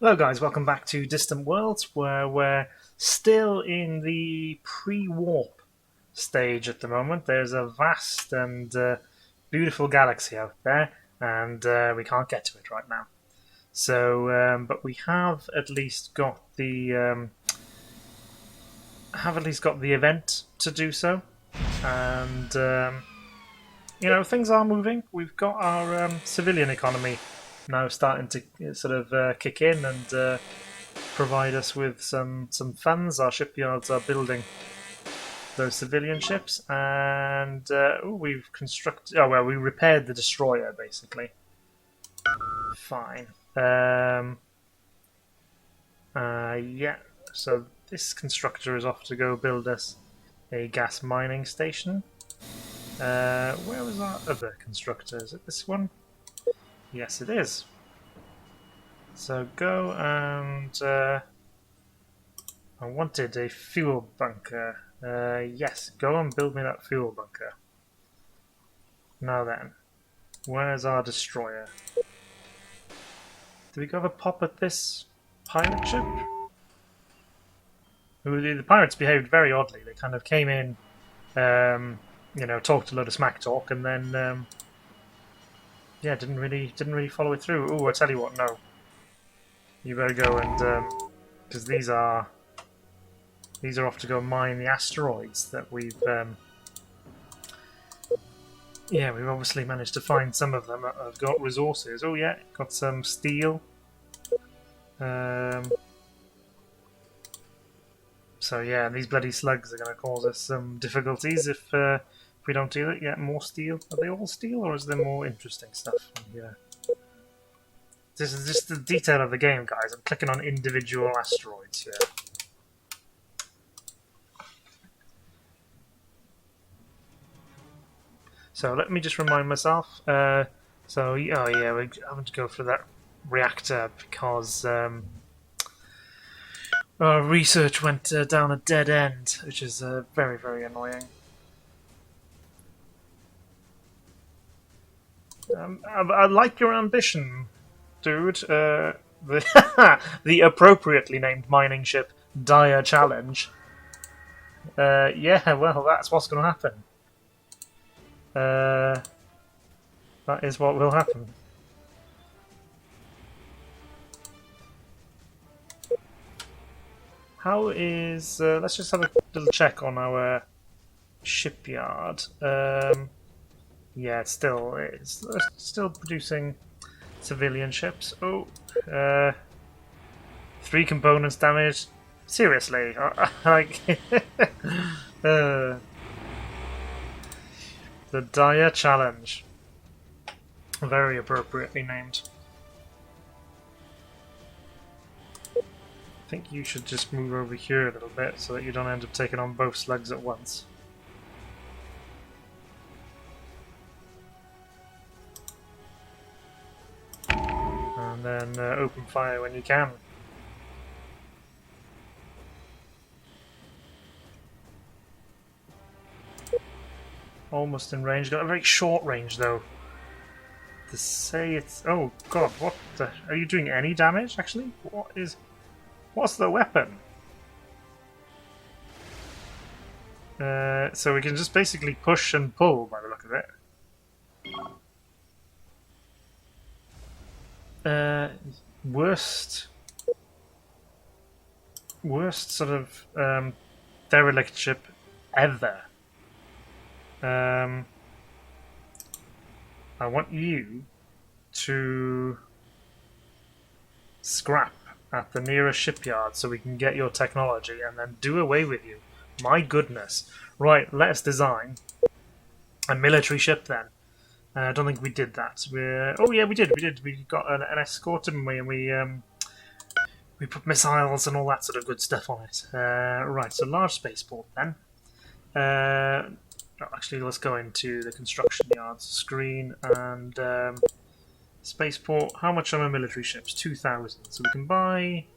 Hello guys, welcome back to Distant Worlds, where we're still in the pre-warp stage at the moment. There's a vast and beautiful galaxy out there, and we can't get to it right now. But we have at least got the event to do so, and things are moving. We've got our civilian economy now starting to sort of kick in and provide us with some funds. Our shipyards are building those civilian ships, and we've constructed. Oh well, we repaired the destroyer basically. Fine. Yeah. So this constructor is off to go build us a gas mining station. Where was our other constructor? Is it this one? Yes, it is. So go and I wanted a fuel bunker. Yes, go and build me that fuel bunker. Now then, where's our destroyer? Do we go have a pop at this pirate ship? The pirates behaved very oddly. They kind of came in, talked a load of smack talk, and then didn't really follow it through. Oh, I tell you what, no. You better go and because these are off to go mine the asteroids that we've we've obviously managed to find some of them that have got resources. Oh yeah, got some steel. So yeah, these bloody slugs are going to cause us some difficulties if we don't do it. Yeah, more steel. Are they all steel, or is there more interesting stuff in here? This is just the detail of the game, guys. I'm clicking on individual asteroids here. So let me just remind myself. We're having to go for that reactor because our research went down a dead end, which is very, very annoying. I like your ambition, dude. The appropriately named mining ship Dire Challenge. Yeah, well, that's what's going to happen. That is what will happen. How is... let's just have a little check on our shipyard. Yeah, it's still producing civilian ships. Oh, 3 components damaged. Seriously, like the Dire Challenge, very appropriately named. I think you should just move over here a little bit so that you don't end up taking on both slugs at once. And then open fire when you can. Almost in range. Got a very short range though. To say it's... Oh god, what the... Are you doing any damage actually? What's the weapon? So we can just basically push and pull by the look of it. Worst sort of derelict ship ever. I want you to scrap at the nearest shipyard so we can get your technology and then do away with you. My goodness. Right, let us design a military ship then. I don't think we did that. Oh yeah, we did. We got an escort, didn't we? And we put missiles and all that sort of good stuff on it. Right, so large spaceport then. Actually, let's go into the construction yards screen and spaceport. How much are my military ships? 2,000. So we can buy...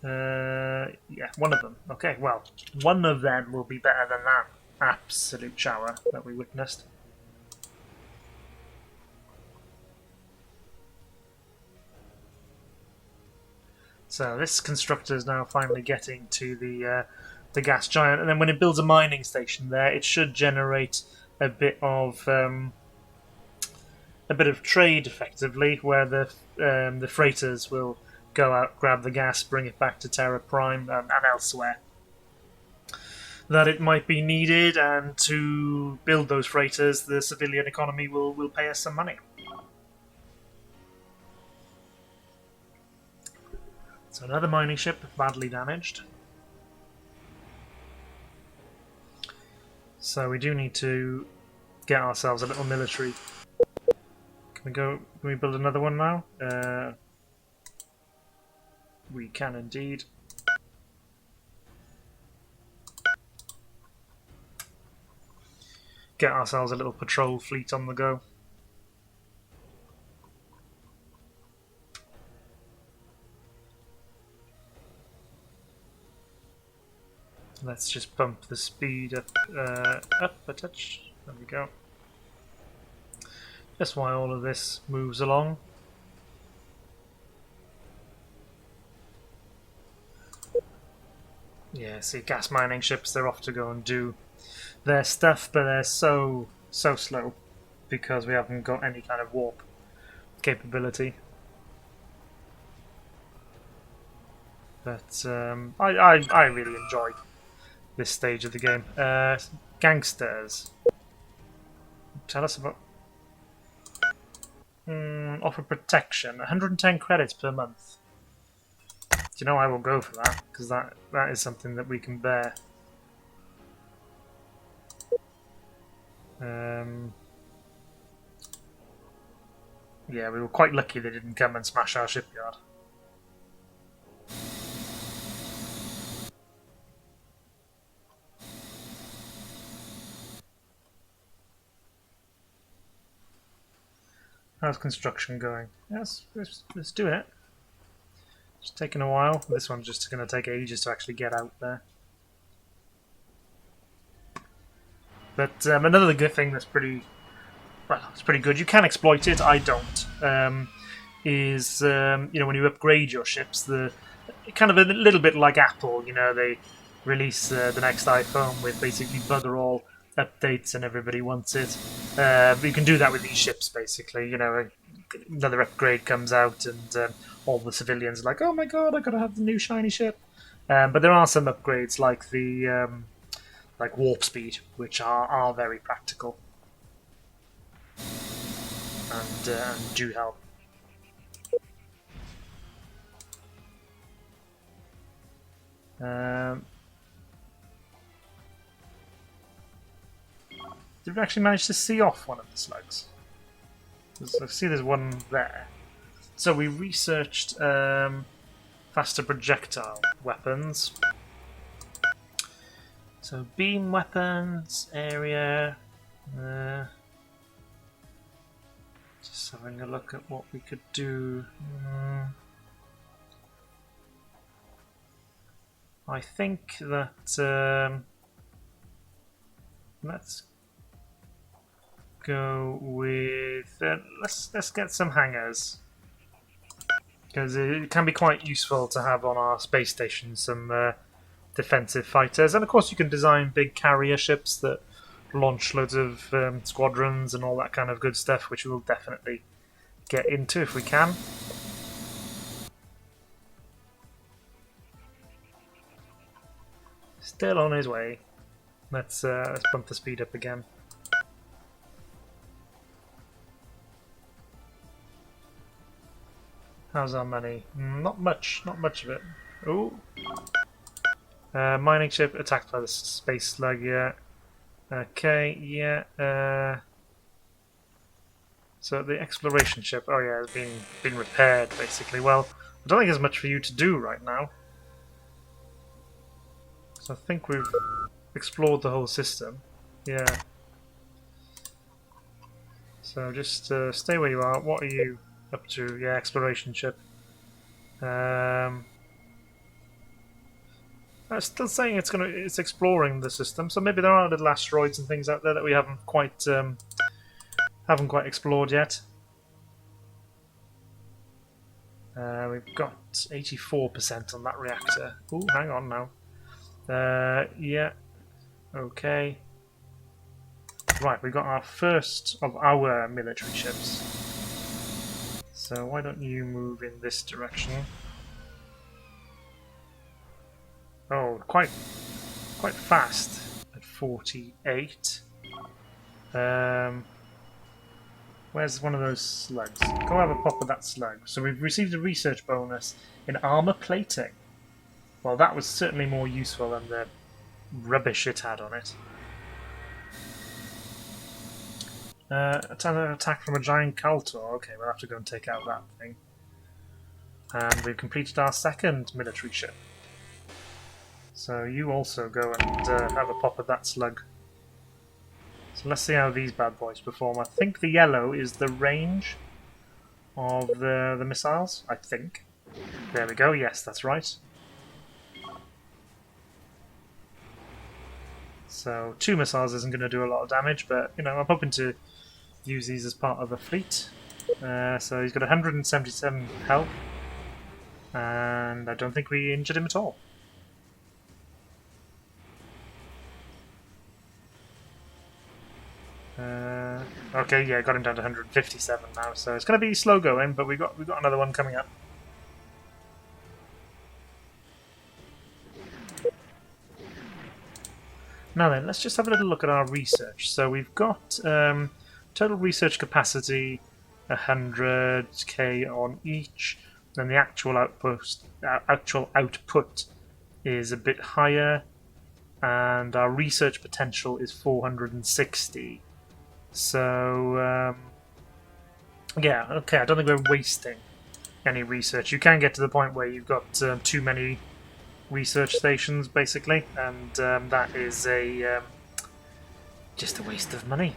yeah, one of them. Okay, well, one of them will be better than that absolute shower that we witnessed. So this constructor is now finally getting to the gas giant, and then when it builds a mining station there, it should generate a bit of trade, effectively, where the freighters will go out, grab the gas, bring it back to Terra Prime and elsewhere that it might be needed, and to build those freighters, the civilian economy will pay us some money. So another mining ship, badly damaged. So we do need to get ourselves a little military. Can we build another one now? We can indeed. Get ourselves a little patrol fleet on the go. Let's just bump the speed up a touch. There we go. Just while all of this moves along. Yeah, see, gas mining ships, they're off to go and do their stuff, but they're so slow because we haven't got any kind of warp capability. But I really enjoy this stage of the game. Gangsters. Tell us about... offer protection. 110 credits per month. Do you know, I will go for that, because that is something that we can bear. Yeah, we were quite lucky they didn't come and smash our shipyard. How's construction going? Yes, let's do it. It's taking a while. This one's just going to take ages to actually get out there. But another good thing that's pretty good. You can exploit it. I don't. Is you know, when you upgrade your ships, the kind of a little bit like Apple. You know, they release the next iPhone with basically bugger all updates, and everybody wants it. You can do that with these ships, basically. You know, another upgrade comes out, and all the civilians are like, "Oh my god, I gotta have the new shiny ship." But there are some upgrades like the like warp speed, which are very practical and do help. Did we actually manage to see off one of the slugs? I see there's one there. So we researched faster projectile weapons. So beam weapons, area. Just having a look at what we could do. I think that let's go with let's get some hangars, because it can be quite useful to have on our space station some defensive fighters, and of course you can design big carrier ships that launch loads of squadrons and all that kind of good stuff, which we will definitely get into if we can. Still on his way. Let's bump the speed up again. How's our money? Not much of it. Ooh. Mining ship attacked by the space slug, yeah. Okay, yeah. So the exploration ship, oh yeah, it's been repaired, basically. Well, I don't think there's much for you to do right now. So I think we've explored the whole system. Yeah. So just stay where you are. What are you up to? Yeah, exploration ship. I'm still saying it's exploring the system, so maybe there are little asteroids and things out there that we haven't quite explored yet. We've got 84% on that reactor. Oh, hang on now. Yeah, okay. Right, we got our first of our military ships. So why don't you move in this direction? Oh, quite fast at 48. Where's one of those slugs? Go have a pop with that slug. So we've received a research bonus in armor plating. Well, that was certainly more useful than the rubbish it had on it. Attack from a giant Kaltor. Okay, we'll have to go and take out that thing. And we've completed our second military ship. So you also go and have a pop at that slug. So let's see how these bad boys perform. I think the yellow is the range of the missiles, I think. There we go, yes, that's right. So 2 missiles isn't going to do a lot of damage, but you know, I'm hoping to use these as part of a fleet. So he's got 177 health, and I don't think we injured him at all. Okay, yeah, got him down to 157 now, so it's going to be slow going, but we've got another one coming up. Now then, let's just have a little look at our research. So we've got total research capacity 100k on each, then the actual output is a bit higher, and our research potential is 460. So yeah, okay, I don't think we're wasting any research. You can get to the point where you've got too many research stations, basically, and that is just a waste of money.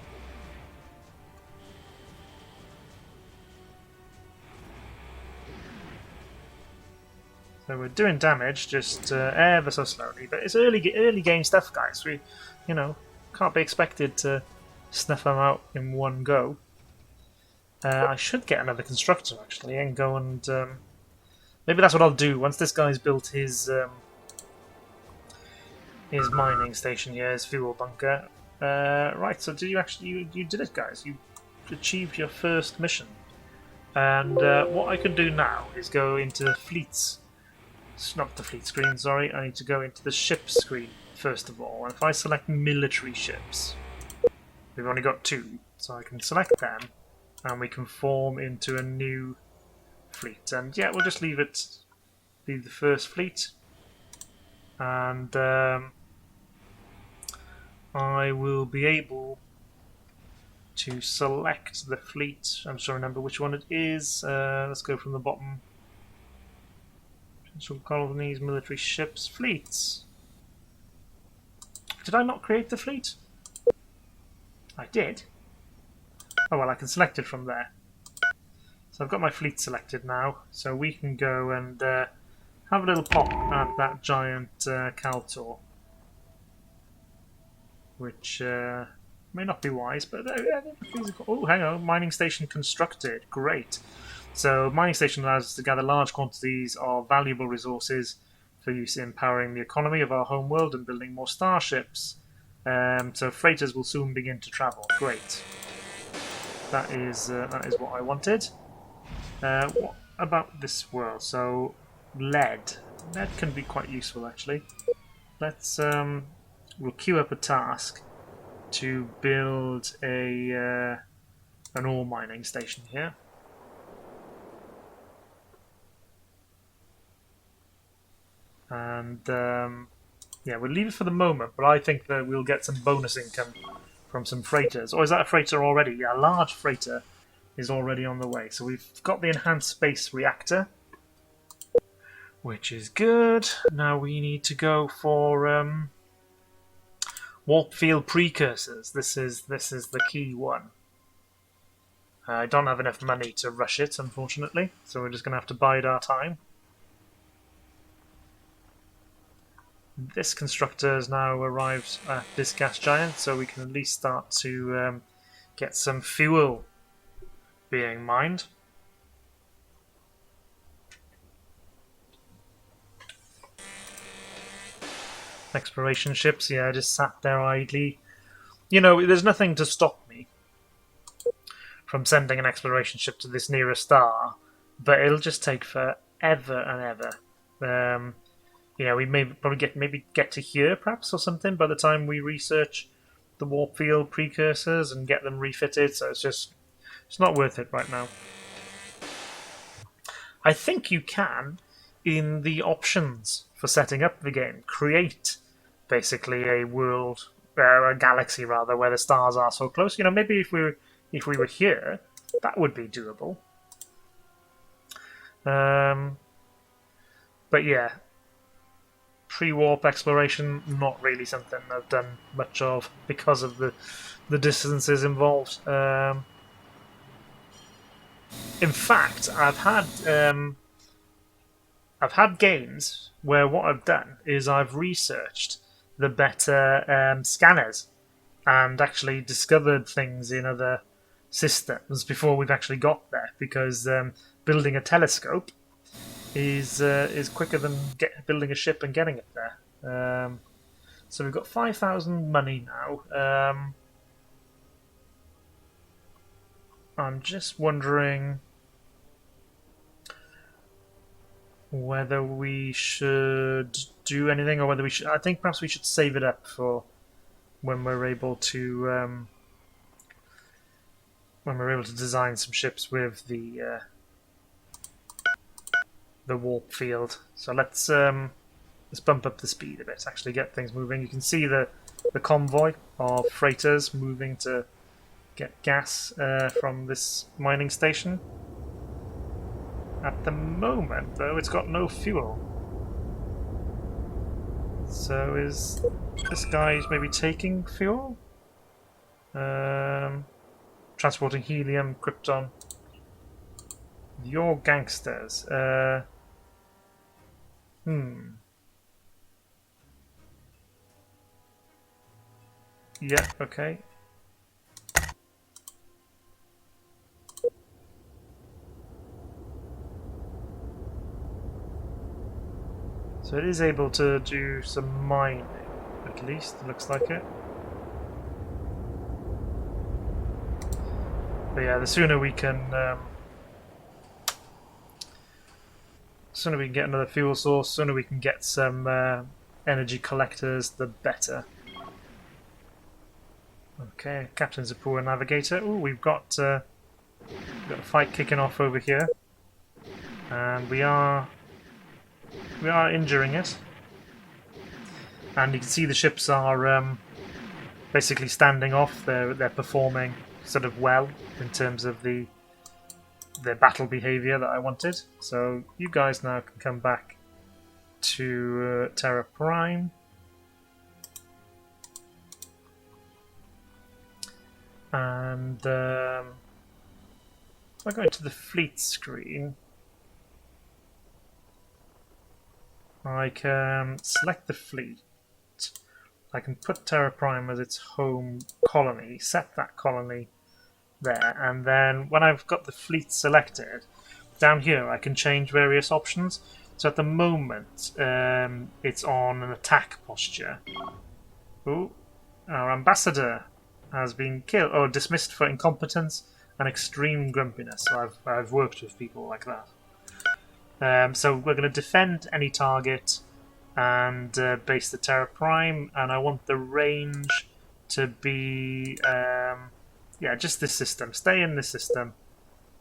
So we're doing damage, just ever so slowly, but it's early game stuff, guys. We, you know, can't be expected to snuff them out in one go. I should get another constructor actually and go and maybe that's what I'll do once this guy's built his mining station here, his fuel bunker. Right, so did you actually you did it, guys? You achieved your first mission, and what I can do now is go into the fleets. It's not the fleet screen, sorry. I need to go into the ship screen first of all, and if I select military ships. We've only got 2, so I can select them, and we can form into a new fleet. And yeah, we'll just leave it be the first fleet, and I will be able to select the fleet. I'm just trying to remember which one it is. Let's go from the bottom. Potential colonies, military ships, fleets. Did I not create the fleet? I did. Oh well, I can select it from there. So I've got my fleet selected now, so we can go and have a little pop at that giant Kaltor, which may not be wise, but oh, hang on, mining station constructed. Great. So mining station allows us to gather large quantities of valuable resources for use in powering the economy of our homeworld and building more starships. So freighters will soon begin to travel. Great. That is what I wanted. What about this world? So lead. Lead can be quite useful actually. Let's we'll queue up a task to build an ore mining station here. And yeah, we'll leave it for the moment, but I think that we'll get some bonus income from some freighters. Or is that a freighter already? Yeah, a large freighter is already on the way. So we've got the enhanced space reactor, which is good. Now we need to go for warp field precursors. This is the key one. I don't have enough money to rush it, unfortunately, so we're just going to have to bide our time. This constructor has now arrived at this gas giant, so we can at least start to get some fuel being mined. Exploration ships, yeah, just sat there idly. You know, there's nothing to stop me from sending an exploration ship to this nearest star, but it'll just take forever and ever. You know, we may probably get to here perhaps or something by the time we research the warp field precursors and get them refitted. So it's not worth it right now. I think you can, in the options for setting up the game, create basically a world, a galaxy rather, where the stars are so close. You know, maybe if we were here, that would be doable. But yeah, pre-warp exploration, not really something I've done much of because of the distances involved. In fact, I've had games where what I've done is I've researched the better scanners and actually discovered things in other systems before we've actually got there, because building a telescope is quicker than building a ship and getting it there. So we've got 5,000 money now. I'm just wondering whether we should do anything, or whether we should. I think perhaps we should save it up for when we're able to design some ships with the warp field. So let's bump up the speed a bit. Actually, get things moving. You can see the convoy of freighters moving to get gas from this mining station. At the moment, though, it's got no fuel. So is this guy maybe taking fuel? Transporting helium, krypton. You're gangsters. Yeah, okay. So it is able to do some mining, at least, it looks like it. But yeah, the sooner we can get another fuel source, sooner we can get some energy collectors, the better. Okay, Captain's a poor navigator. Oh, we've got a fight kicking off over here, and we are injuring it. And you can see the ships are basically standing off. They're performing sort of well in terms of their battle behavior that I wanted. So you guys now can come back to Terra Prime. And if I go into the fleet screen, I can select the fleet. I can put Terra Prime as its home colony, set that colony there, and then when I've got the fleet selected, down here I can change various options. So at the moment, it's on an attack posture. Ooh, our ambassador has been killed or dismissed for incompetence and extreme grumpiness. So I've worked with people like that. So we're going to defend any target and base the Terra Prime, and I want the range to be yeah, just this system. Stay in this system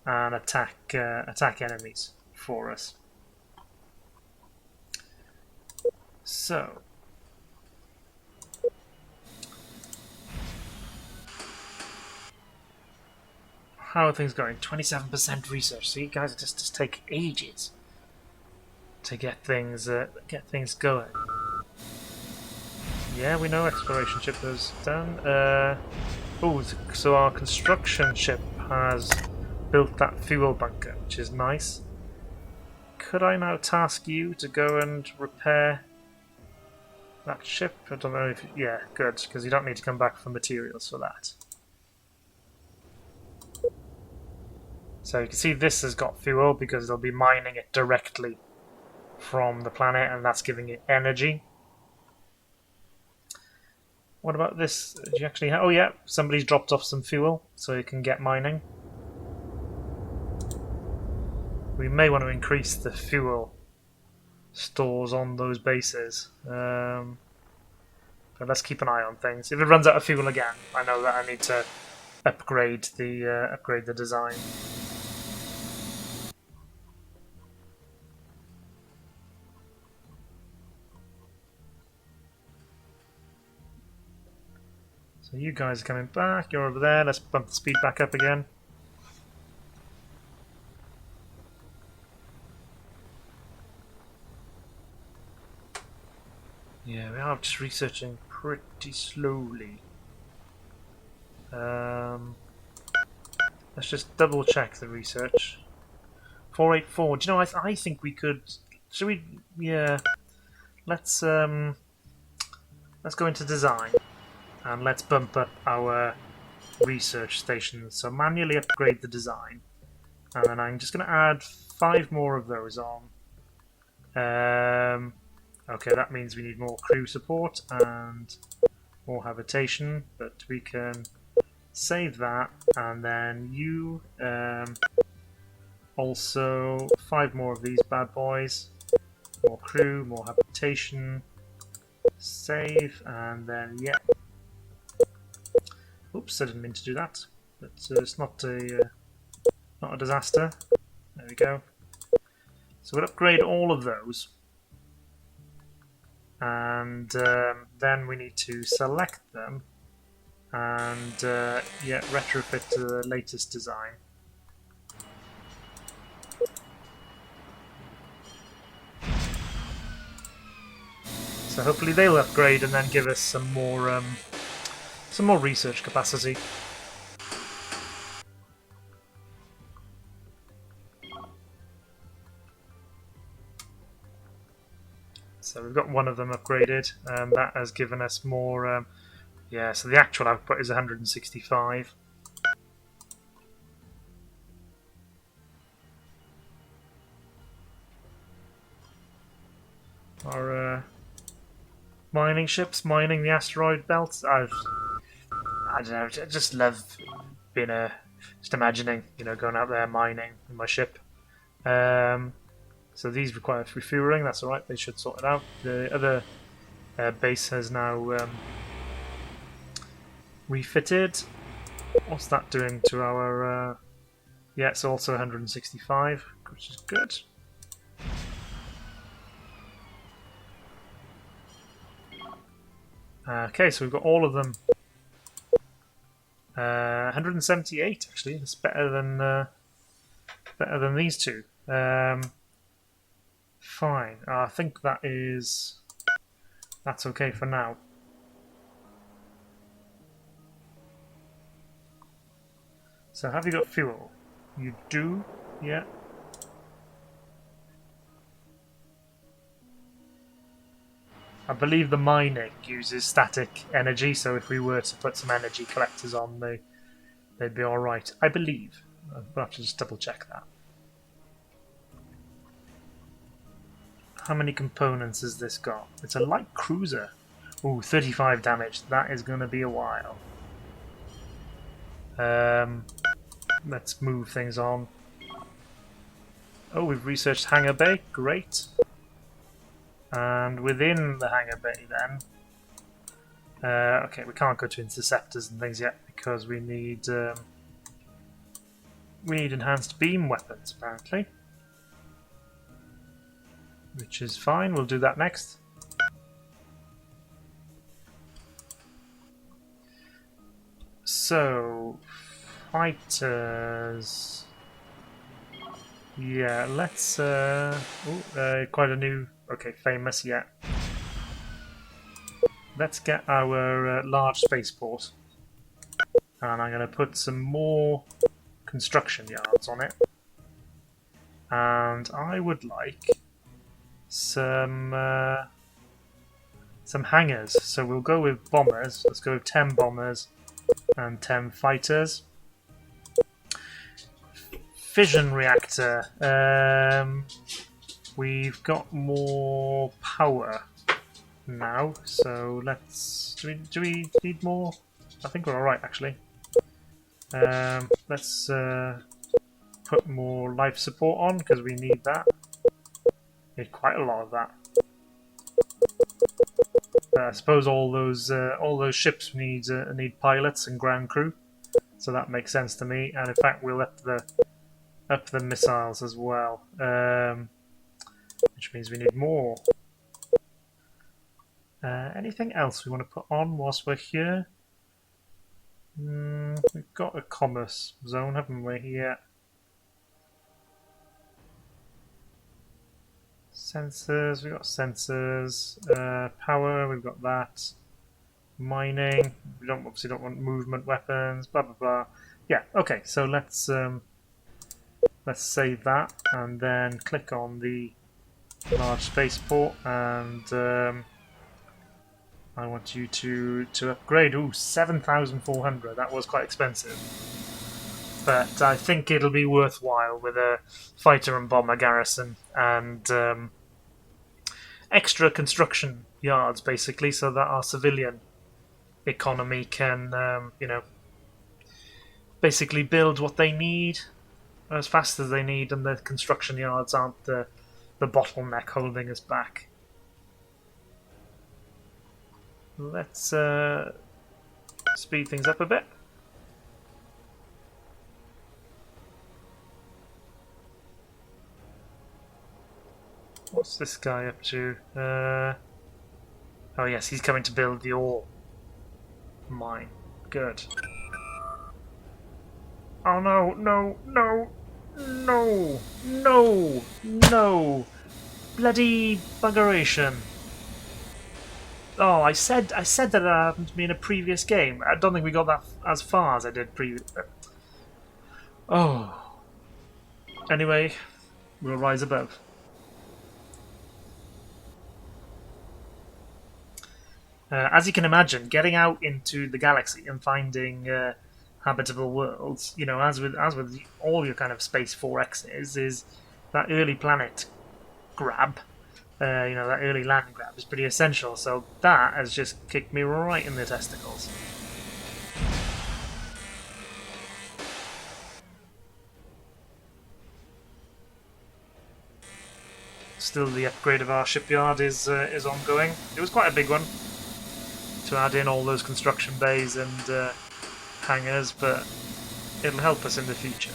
and attack enemies for us. So how are things going? 27% research. See, guys, it just take ages to get things going. Yeah, we know exploration ship is done. Oh, so our construction ship has built that fuel bunker, which is nice. Could I now task you to go and repair that ship? I don't know if... Yeah, good, because you don't need to come back for materials for that. So you can see this has got fuel because they'll be mining it directly from the planet, and that's giving it energy. What about this? Do you actually have... Oh yeah, somebody's dropped off some fuel so you can get mining. We may want to increase the fuel stores on those bases. But let's keep an eye on things. If it runs out of fuel again, I know that I need to upgrade the design. So you guys are coming back, you're over there, let's bump the speed back up again. Yeah, we are just researching pretty slowly. Let's just double check the research. 484, do you know, I think we could... Should we... Yeah. Let's go into design. And let's bump up our research station. So manually upgrade the design. And then I'm just going to add 5 more of those on. Okay, that means we need more crew support and more habitation. But we can save that. And then you... also 5 more of these bad boys. More crew, more habitation. Save. And then, yeah. Oops, I didn't mean to do that, but it's not a disaster. There we go. So we'll upgrade all of those, and then we need to select them and yeah, retrofit to the latest design. So hopefully they'll upgrade and then give us some more research capacity. So we've got one of them upgraded, and that has given us more... yeah, so the actual output is 165. Our mining ships mining the asteroid belt. I don't know, I just love being just imagining, you know, going out there mining in my ship. So these require refueling, that's alright, they should sort it out. The other base has now refitted. What's that doing to our... yeah, it's also 165, which is good. Okay, so we've got all of them. 178 actually. It's better than these two. Fine. I think that's okay for now. So have you got fuel? You do. Yeah. I believe the mining uses static energy, so if we were to put some energy collectors on, they'd be alright. I believe. I'll have to just double check that. How many components has this got? It's a light cruiser. Ooh, 35 damage. That is going to be a while. Let's move things on. Oh, we've researched hangar bay. Great. And within the hangar bay then... okay, we can't go to interceptors and things yet because we need enhanced beam weapons, apparently. Which is fine, we'll do that next. So, fighters... Yeah, let's... quite a new... Okay, famous, yeah. Let's get our large spaceport. And I'm going to put some more construction yards on it. And I would like some hangars. So we'll go with bombers. Let's go with 10 bombers and 10 fighters. Fission reactor. We've got more power. now. So let's. Do we need more? I think we're all right actually. Let's put more life support on because we need that. Need quite a lot of that. I suppose all those ships need pilots and ground crew, so that makes sense to me. And in fact, we'll up the missiles as well, which means we need more. Anything else we want to put on whilst we're here? We've got a commerce zone, haven't we? Yeah. Sensors, we've got sensors. Power, we've got that. Mining, we obviously don't want movement weapons. Blah blah blah. Yeah. Okay. So let's save that and then click on the large spaceport and. I want you to upgrade. Ooh, 7,400. That was quite expensive. But I think it'll be worthwhile with a fighter and bomber garrison and extra construction yards, basically, so that our civilian economy can, basically build what they need as fast as they need, and the construction yards aren't the bottleneck holding us back. Let's speed things up a bit. What's this guy up to? Oh yes, he's coming to build the ore mine. Good. Oh no, no, no, no, no, no. Bloody buggeration. Oh, I said that happened to me in a previous game. I don't think we got that as far as I did previously. Oh. Anyway, we'll rise above. As you can imagine, getting out into the galaxy and finding habitable worlds, as with all your kind of Space 4Xs, is that early planet grab. That early land grab is pretty essential. So that has just kicked me right in the testicles. Still, the upgrade of our shipyard is ongoing. It was quite a big one to add in all those construction bays and hangars, but it'll help us in the future.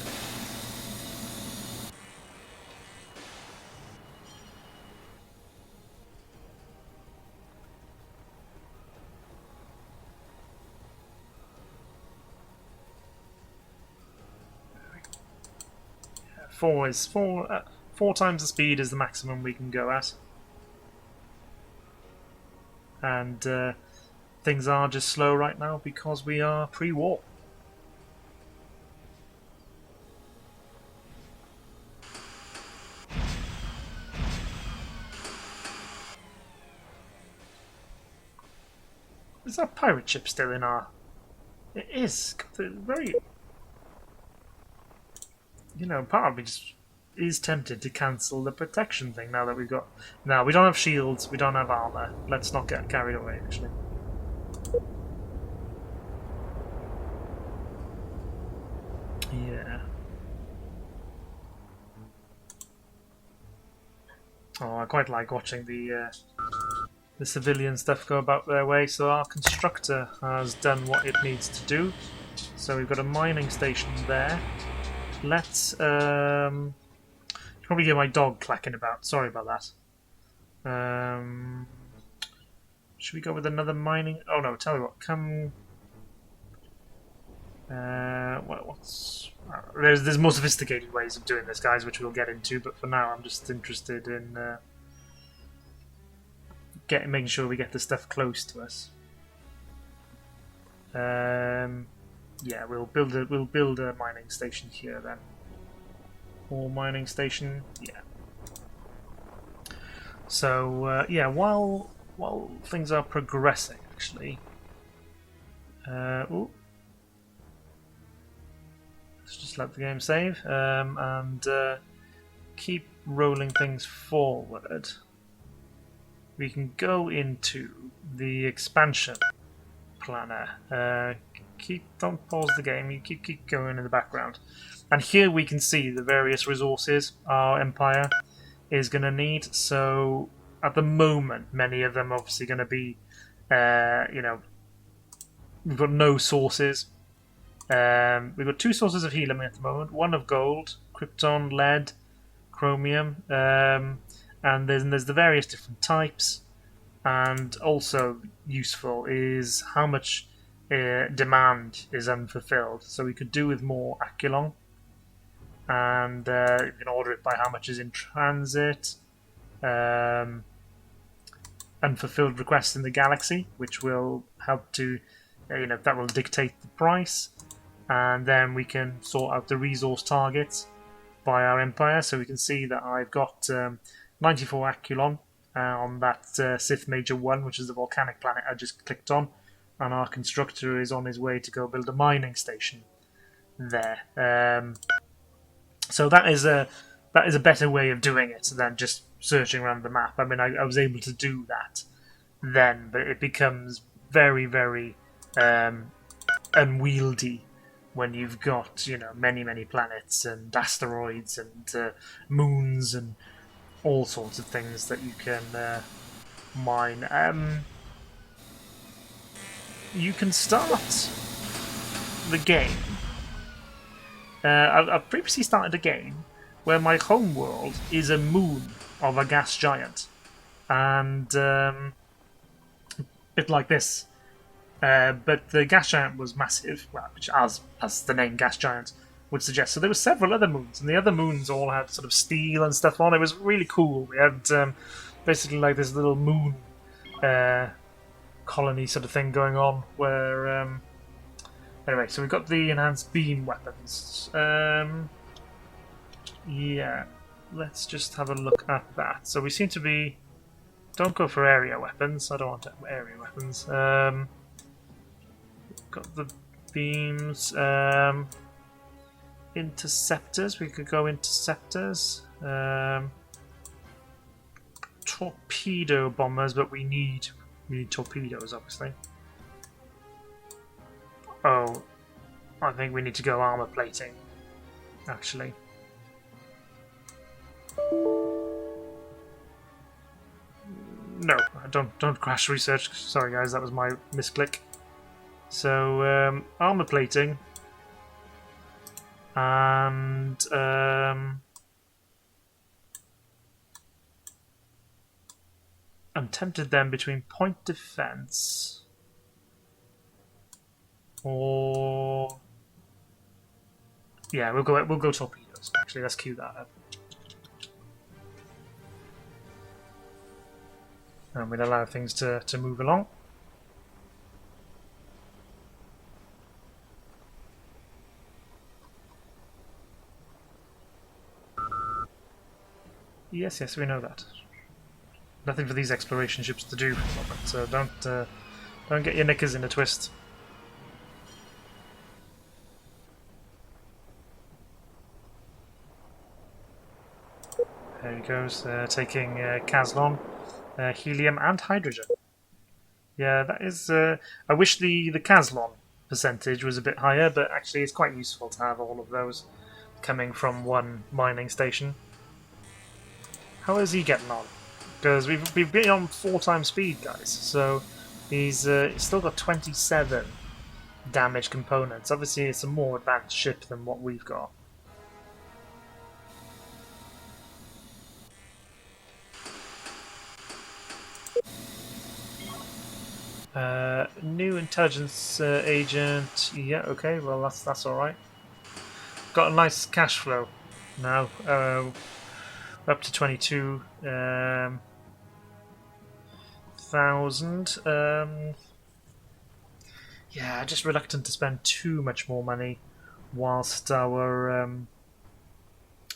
Four times the speed is the maximum we can go at, and things are just slow right now because we are pre-war. Is that pirate ship still in our? It is. Very. Part of me just is tempted to cancel the protection thing now that we've got. Now we don't have shields, we don't have armor. Let's not get carried away, actually. Yeah. Oh, I quite like watching the civilian stuff go about their way. So our constructor has done what it needs to do. So we've got a mining station there. Let's probably hear my dog clacking about. Sorry about that. Should we go with another mining? Oh no! Tell you what. Come. There's more sophisticated ways of doing this, guys, which we'll get into. But for now, I'm just interested in making sure we get the stuff close to us. Yeah, we'll build a mining station here then. Or mining station, yeah. So yeah, while things are progressing, actually. Let's just let the game save and keep rolling things forward. we can go into the expansion planner. Don't pause the game. You keep going in the background, and here we can see the various resources our empire is going to need. So at the moment, many of them are obviously going to be, we've got no sources. We've got 2 sources of helium at the moment. One of gold, krypton, lead, chromium, and there's the various different types. And also useful is how much demand is unfulfilled. So we could do with more Aculon, and you can order it by how much is in transit. Unfulfilled requests in the galaxy, which will help to, that will dictate the price. And then we can sort out the resource targets by our empire. So we can see that I've got 94 Aculon on that Sith Major 1, which is the volcanic planet I just clicked on, and our constructor is on his way to go build a mining station there. So that is a better way of doing it than just searching around the map. I mean, I was able to do that then, but it becomes very, very unwieldy when you've got many planets and asteroids and moons and all sorts of things that you can mine. You can start the game. I've previously started a game where my home world is a moon of a gas giant, and a bit like this. But the gas giant was massive, which as the name gas giant would suggest. So there were several other moons, and the other moons all had sort of steel and stuff on. It was really cool. We had basically like this little moon colony sort of thing going on. Where anyway, so we've got the enhanced beam weapons. Yeah, let's just have a look at that. So we seem to be. Don't go for area weapons. I don't want area weapons. Got the beams. Interceptors. We could go interceptors. Torpedo bombers, but we need torpedoes, obviously. Oh, I think we need to go armor plating. Actually. No, don't crash research. Sorry, guys, that was my misclick. So armor plating. And I'm tempted then between point defense or we'll go torpedoes. Actually, let's queue that up. And we'll allow things to move along. Yes, we know that. Nothing for these exploration ships to do, so don't get your knickers in a twist. There he goes, taking Caslon, helium and hydrogen. Yeah, that is. I wish the Caslon percentage was a bit higher, but actually it's quite useful to have all of those coming from one mining station. How is he getting on? Because we've been on 4 times speed, guys. So he's still got 27 damage components. Obviously, it's a more advanced ship than what we've got. New intelligence agent. Yeah, okay. Well, that's all right. Got a nice cash flow now. Up to 22,000. Yeah, just reluctant to spend too much more money whilst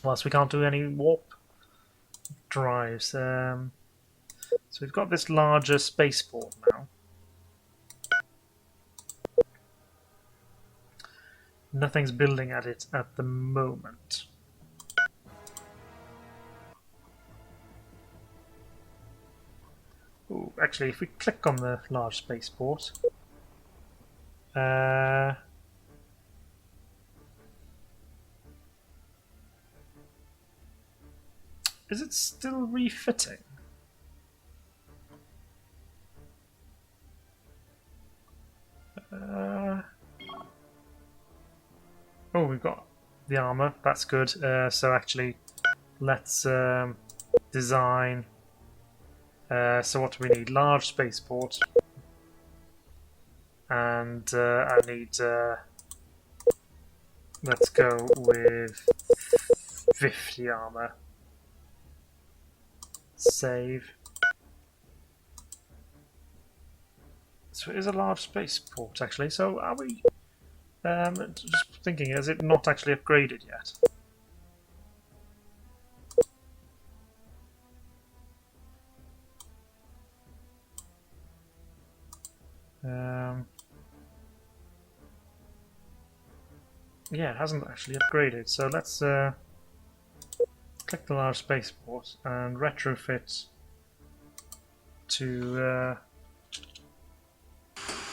whilst we can't do any warp drives. So we've got this larger spaceport now. Nothing's building at it at the moment. Ooh, actually, if we click on the large spaceport, is it still refitting? Oh, we've got the armor. That's good. So actually, let's design. So what do we need? Large spaceport, and I need. Let's go with 50 armor. Save. So it is a large spaceport actually. So are we? Just thinking, is it not actually upgraded yet? Yeah, it hasn't actually upgraded. So let's click the large spaceport and retrofit to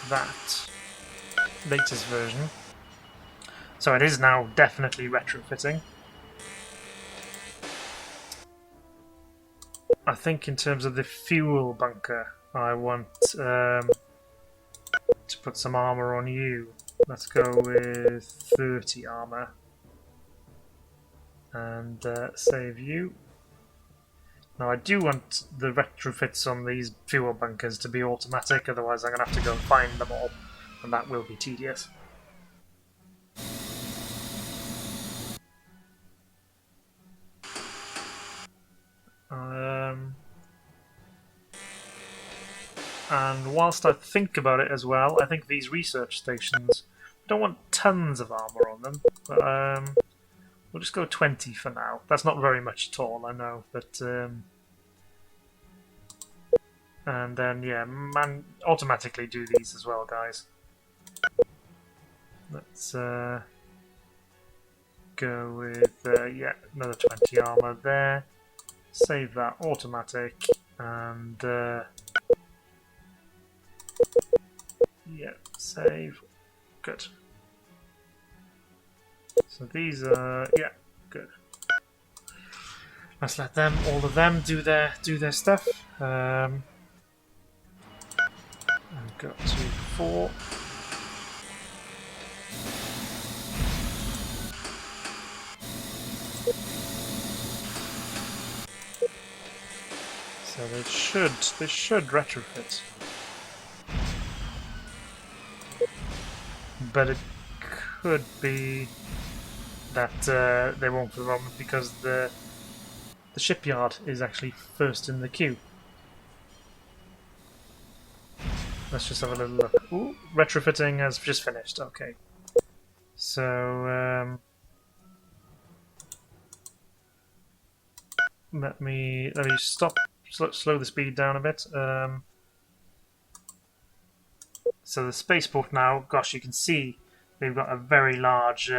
that latest version. So it is now definitely retrofitting. I think in terms of the fuel bunker, I want to put some armor on you. Let's go with 30 armor. And save you. Now I do want the retrofits on these fuel bunkers to be automatic, otherwise I'm going to have to go and find them all, and that will be tedious. And whilst I think about it as well, I think these research stations, I don't want tons of armor on them, but we'll just go 20 for now. That's not very much at all, I know, but and then yeah, automatically do these as well, guys. Let's go with yeah, another 20 armor there. Save that automatic, and yeah, save. Good. So these are yeah, good. Let's let them, all of them, do their stuff. And go to 4. So they should retrofit. But it could be that they won't for the moment because the shipyard is actually first in the queue. Let's just have a little look. Ooh, retrofitting has just finished. Okay. So let me stop, slow the speed down a bit. So the spaceport now, gosh, you can see they've got a very large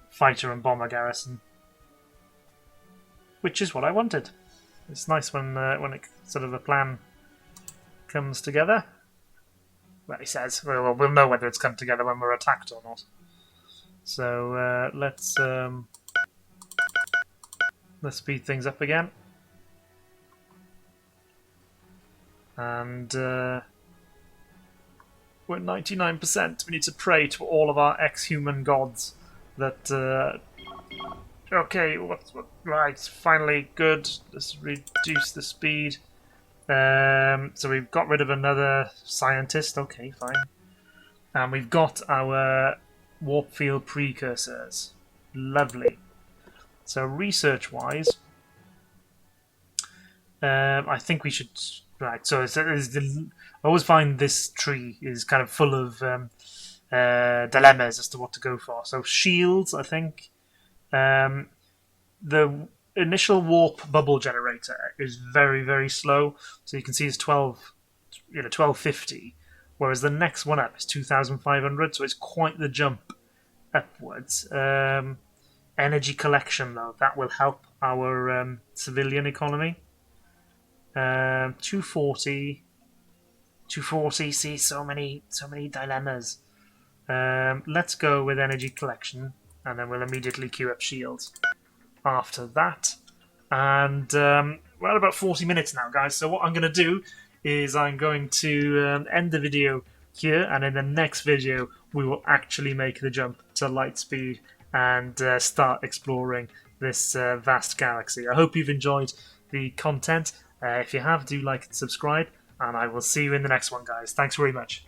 fighter and bomber garrison, which is what I wanted. It's nice when it sort of a plan comes together. Well, he says we'll know whether it's come together when we're attacked or not. So let's speed things up again, and we're at 99%. We need to pray to all of our ex-human gods that. Okay, right? Finally, good. Let's reduce the speed. So we've got rid of another scientist. Okay, fine. And we've got our warp field precursors. Lovely. So research-wise, I think we should. Right. So I always find this tree is kind of full of dilemmas as to what to go for. So shields, I think. The initial warp bubble generator is very, very slow. So you can see it's 1250, whereas the next one up is 2500. So it's quite the jump upwards. Energy collection, though, that will help our civilian economy. 240. 240. See, so many dilemmas. Let's go with energy collection, and then we'll immediately queue up shields after that. And we're at about 40 minutes now, guys. So what I'm going to do is I'm going to end the video here, and in the next video we will actually make the jump to light speed and start exploring this vast galaxy. I hope you've enjoyed the content. If you have, do like and subscribe, and I will see you in the next one, guys. Thanks very much.